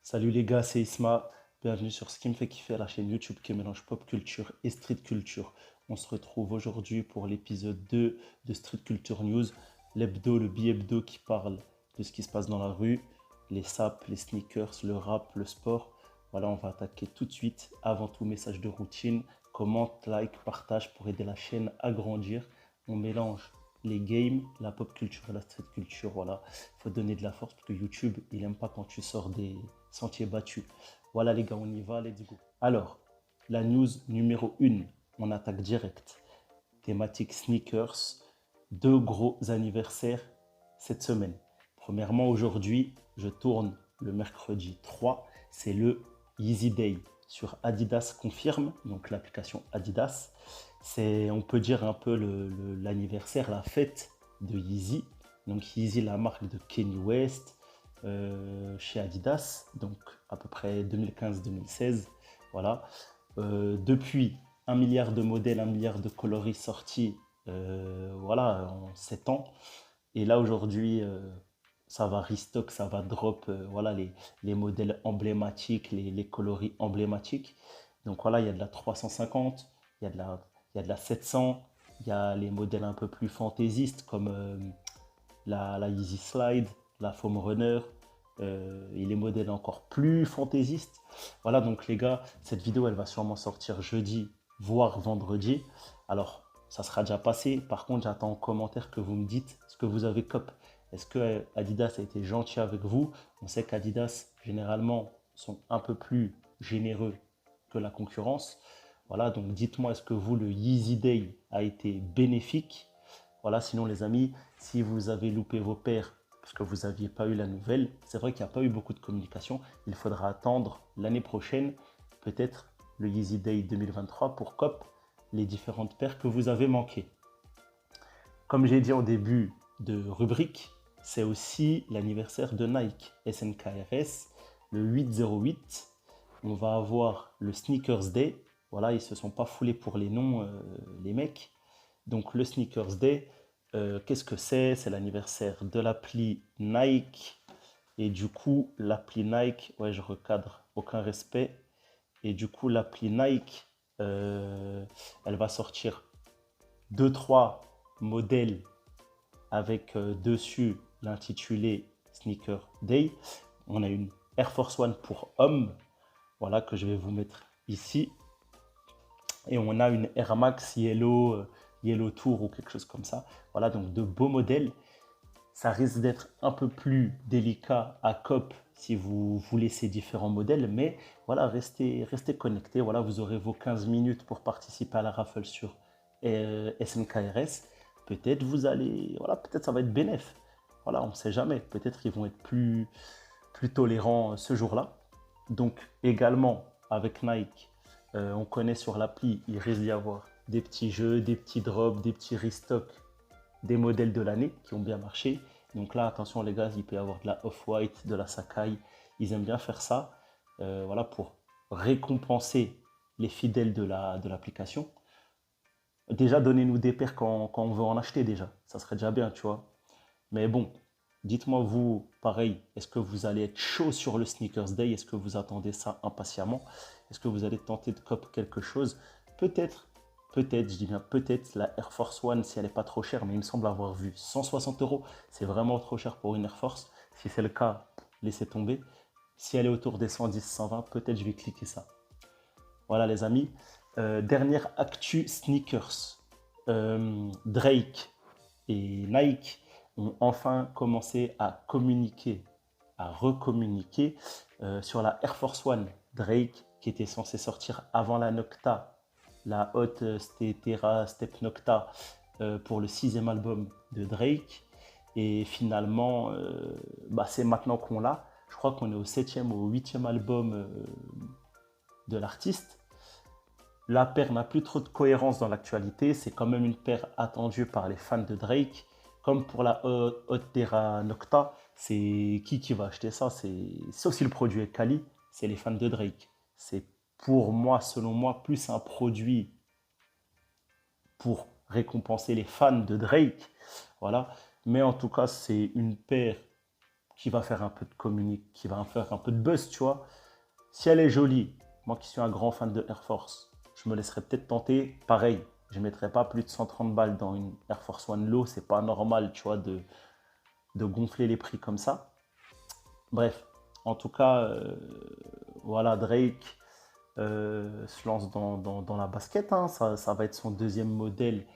Salut les gars, c'est Isma. Bienvenue sur ce qui me fait kiffer, la chaîne YouTube qui mélange pop culture et street culture. On se retrouve aujourd'hui pour l'épisode 2 de Street Culture News, l'hebdo, le bi-hebdo qui parle de ce qui se passe dans la rue, les sapes, les sneakers, le rap, le sport. Voilà, on va attaquer tout de suite. Avant tout, message de routine. Commente, like, partage pour aider la chaîne à grandir. On mélange les games, la pop culture et la street culture. Voilà, il faut donner de la force parce que YouTube, il n'aime pas quand tu sors des sentiers battus. Voilà les gars, on y va, let's go. Alors, la news numéro 1, on attaque direct. Thématique sneakers, deux gros anniversaires cette semaine. Premièrement, aujourd'hui, je tourne le mercredi 3, c'est le Yeezy Day sur Adidas Confirme, donc l'application Adidas. C'est, on peut dire un peu l'anniversaire, la fête de Yeezy. Donc Yeezy, la marque de Kanye West, chez Adidas, donc à peu près 2015-2016. Voilà. Depuis, 1 milliard de modèles, 1 milliard de coloris sortis, voilà, en 7 ans. Et là, aujourd'hui, ça va restock, ça va drop, voilà, les modèles emblématiques, les coloris emblématiques. Donc voilà, il y a de la 350, il y a de la 700, il y a les modèles un peu plus fantaisistes comme la Yeezy Slide, la Foam Runner, et les modèles encore plus fantaisistes. Voilà, donc les gars, cette vidéo, elle va sûrement sortir jeudi, voire vendredi. Alors, ça sera déjà passé. Par contre, j'attends en commentaire que vous me dites ce que vous avez cop. Est-ce que Adidas a été gentil avec vous? On sait qu'Adidas, généralement, sont un peu plus généreux que la concurrence. Voilà, donc dites-moi, est-ce que vous, le Yeezy Day a été bénéfique? Voilà, sinon les amis, si vous avez loupé vos paires parce que vous n'aviez pas eu la nouvelle, c'est vrai qu'il n'y a pas eu beaucoup de communication. Il faudra attendre l'année prochaine, peut-être le Yeezy Day 2023 pour COP les différentes paires que vous avez manquées. Comme j'ai dit en début de rubrique, c'est aussi l'anniversaire de Nike SNKRS, le 808. On va avoir le Sneakers Day. Voilà, ils ne se sont pas foulés pour les noms, les mecs. Donc le Sneakers Day, qu'est-ce que c'est? C'est l'anniversaire de l'appli Nike. Et du coup, l'appli Nike, ouais, je recadre, aucun respect. Et du coup, l'appli Nike, elle va sortir deux trois modèles avec dessus l'intitulé Sneaker Day. On a une Air Force One pour hommes, voilà, que je vais vous mettre ici. Et on a une Air Max Yellow, Yellow Tour ou quelque chose comme ça. Voilà, donc de beaux modèles. Ça risque d'être un peu plus délicat à COP si vous voulez ces différents modèles, mais voilà, restez connectés. Voilà, vous aurez vos 15 minutes pour participer à la raffle sur SNKRS. Peut-être vous allez, voilà, peut-être ça va être bénéf. Voilà, on ne sait jamais. Peut-être qu'ils vont être plus tolérants ce jour-là. Donc également avec Nike, on connaît sur l'appli, il risque d'y avoir des petits jeux, des petits drops, des petits restocks des modèles de l'année qui ont bien marché. Donc là, attention les gars, il peut y avoir de la Off-White, de la Sakai. Ils aiment bien faire ça, voilà, pour récompenser les fidèles de l'application. Déjà, donnez-nous des paires quand on veut en acheter déjà. Ça serait déjà bien, tu vois. Mais bon, dites-moi vous, pareil, est-ce que vous allez être chaud sur le Sneakers Day? Est-ce que vous attendez ça impatiemment? Est-ce que vous allez tenter de cop quelque chose? Peut-être, peut-être, je dis bien peut-être, la Air Force One, si elle n'est pas trop chère, mais il me semble avoir vu 160 euros. C'est vraiment trop cher pour une Air Force. Si c'est le cas, laissez tomber. Si elle est autour des 110, 120, peut-être je vais cliquer ça. Voilà les amis. Dernière actu sneakers. Drake et Nike ont enfin commencé à communiquer, à recommuniquer sur la Air Force One Drake qui était censée sortir avant la Nocta, la Hot Terra Step Nocta pour le 6e album de Drake. Et finalement, c'est maintenant qu'on l'a. Je crois qu'on est au 7e ou au 8e album de l'artiste. La paire n'a plus trop de cohérence dans l'actualité. C'est quand même une paire attendue par les fans de Drake. Comme pour la Hot Terra Nocta, c'est qui va acheter ça? Sauf si le produit est quali, c'est les fans de Drake. C'est pour moi, selon moi, plus un produit pour récompenser les fans de Drake. Voilà. Mais en tout cas, c'est une paire qui va faire un peu de communique, qui va faire un peu de buzz, tu vois. Si elle est jolie, moi qui suis un grand fan de Air Force, je me laisserai peut-être tenter. Pareil, je ne mettrai pas plus de 130 balles dans une Air Force One Low. C'est pas normal, tu vois, de gonfler les prix comme ça. Bref, en tout cas, voilà, Drake se lance dans la basket, hein. Ça va être son deuxième modèle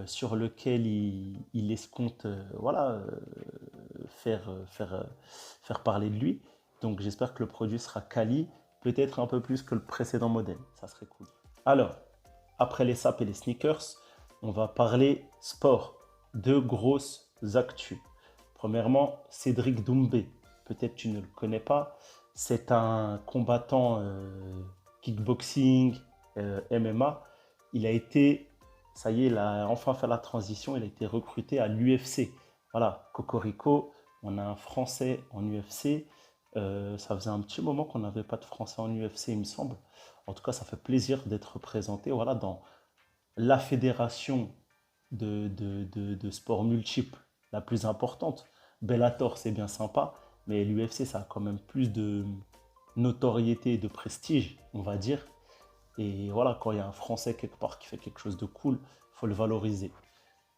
sur lequel il escompte voilà, faire parler de lui. Donc j'espère que le produit sera quali, peut-être un peu plus que le précédent modèle. Ça serait cool. Alors, après les sapes et les sneakers, on va parler sport. Deux grosses actus. Premièrement, Cédric Doumbé. Peut-être tu ne le connais pas. C'est un combattant kickboxing, MMA. Il a été, ça y est, il a enfin fait la transition. Il a été recruté à l'UFC. Voilà, Cocorico, on a un Français en UFC. Ça faisait un petit moment qu'on n'avait pas de Français en UFC, il me semble. En tout cas, ça fait plaisir d'être représenté voilà, dans la fédération de sports multiples la plus importante. Bellator, c'est bien sympa, mais l'UFC, ça a quand même plus de notoriété et de prestige, on va dire. Et voilà, quand il y a un Français quelque part qui fait quelque chose de cool, il faut le valoriser.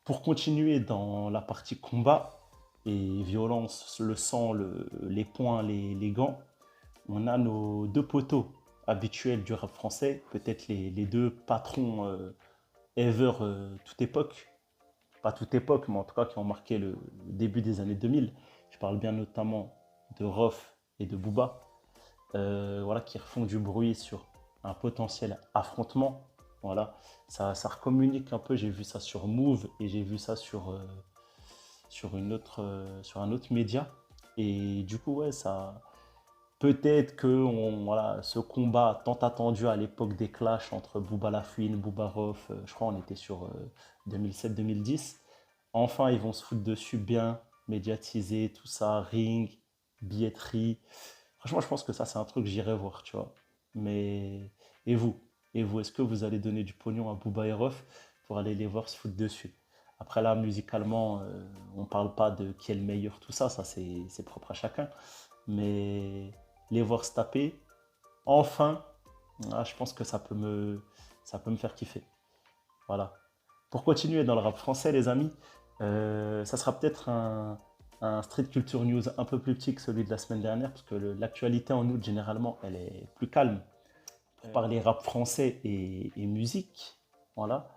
Pour continuer dans la partie combat et violence, le sang, les poings, les gants, on a nos deux poteaux habituels du rap français, peut-être les deux patrons ever toute époque, pas toute époque, mais en tout cas qui ont marqué le début des années 2000. Je parle bien notamment de Rof et de Booba, voilà, qui refont du bruit sur un potentiel affrontement. Voilà, ça recommunique un peu. J'ai vu ça sur Move et j'ai vu ça sur un autre média. Et du coup, ouais, ça, peut-être que voilà, ce combat tant attendu à l'époque des clashs entre Booba Lafouine, Booba Rof, je crois on était sur 2007-2010. Enfin, ils vont se foutre dessus bien, médiatiser, tout ça, ring, billetterie. Franchement, je pense que ça, c'est un truc que j'irai voir, tu vois. Mais, et vous? Et vous, est-ce que vous allez donner du pognon à Booba et Rof pour aller les voir se foutre dessus? Après là, musicalement, on parle pas de qui est le meilleur, tout ça, ça c'est propre à chacun. Mais les voir se taper, enfin, ah, je pense que ça peut me faire kiffer. Voilà. Pour continuer dans le rap français, les amis, ça sera peut-être un Street Culture News un peu plus petit que celui de la semaine dernière, parce que l'actualité en août, généralement, elle est plus calme. Pour parler rap français et musique, voilà.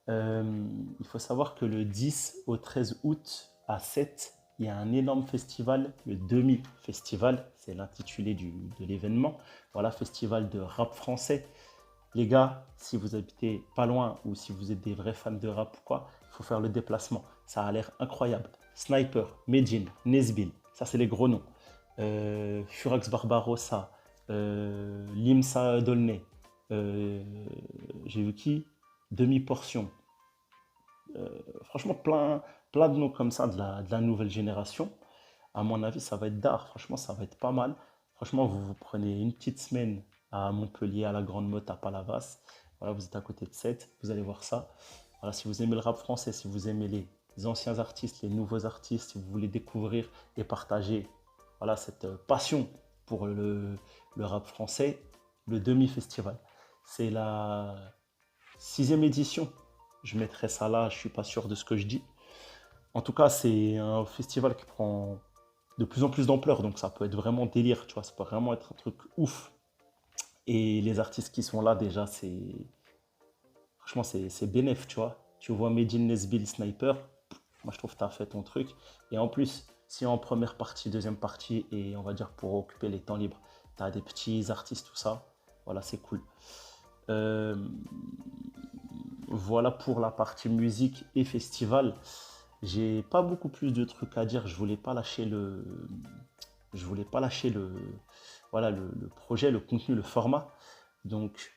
Il faut savoir que le 10 au 13 août à 7, il y a un énorme festival, le Demi-Festival, c'est l'intitulé de l'événement. Voilà, festival de rap français. Les gars, si vous habitez pas loin ou si vous êtes des vrais fans de rap ou quoi, il faut faire le déplacement. Ça a l'air incroyable. Sniper, Medjin, Nesbill, ça c'est les gros noms. Furax Barbarossa, Limsa Dolnay, euh, j'ai vu qui? Demi-portion. Franchement, plein de noms comme ça de la nouvelle génération. À mon avis, ça va être d'art. Franchement, ça va être pas mal. Franchement, vous vous prenez une petite semaine à Montpellier, à la Grande Motte, à Palavas. Voilà, vous êtes à côté de Sète, vous allez voir ça. Voilà, si vous aimez le rap français, si vous aimez les anciens artistes, les nouveaux artistes, si vous voulez découvrir et partager voilà, cette passion pour le rap français, le Demi-Festival. C'est la sixième édition. Je mettrai ça là, je suis pas sûr de ce que je dis. En tout cas, c'est un festival qui prend de plus en plus d'ampleur, donc ça peut être vraiment délire, tu vois, ça peut vraiment être un truc ouf. Et les artistes qui sont là, déjà, franchement, c'est bénéf, tu vois. Tu vois Medine Nesbill Sniper, moi je trouve que tu as fait ton truc. Et en plus, si en première partie, deuxième partie, et on va dire pour occuper les temps libres, tu as des petits artistes, tout ça, voilà, c'est cool. Euh, voilà pour la partie musique et festival. J'ai pas beaucoup plus de trucs à dire. Je voulais pas lâcher voilà, le projet, le contenu, le format. Donc,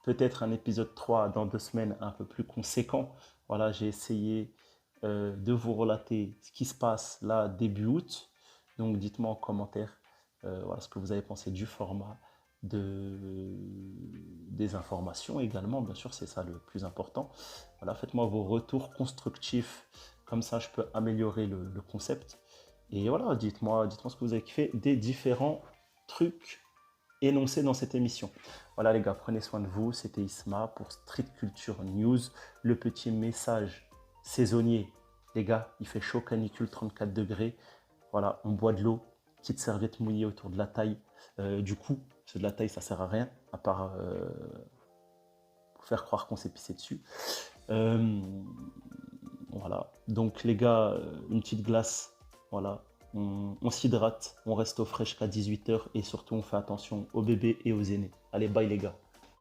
peut-être un épisode 3 dans 2 semaines un peu plus conséquent. Voilà, j'ai essayé de vous relater ce qui se passe là début août. Donc, dites-moi en commentaire voilà, ce que vous avez pensé du format, des informations également. Bien sûr, c'est ça le plus important. Voilà, faites-moi vos retours constructifs. Comme ça, je peux améliorer le concept. Et voilà, dites-moi ce que vous avez kiffé des différents trucs énoncés dans cette émission. Voilà les gars, prenez soin de vous. C'était Isma pour Street Culture News. Le petit message saisonnier. Les gars, il fait chaud, canicule, 34 degrés. Voilà, on boit de l'eau, petite serviette mouillée autour de la taille, du cou. Parce que de la taille, ça sert à rien, à part pour faire croire qu'on s'est pissé dessus. Euh, voilà. Donc les gars, une petite glace. Voilà. On s'hydrate, on reste au frais jusqu'à 18 h et surtout on fait attention aux bébés et aux aînés. Allez, bye les gars.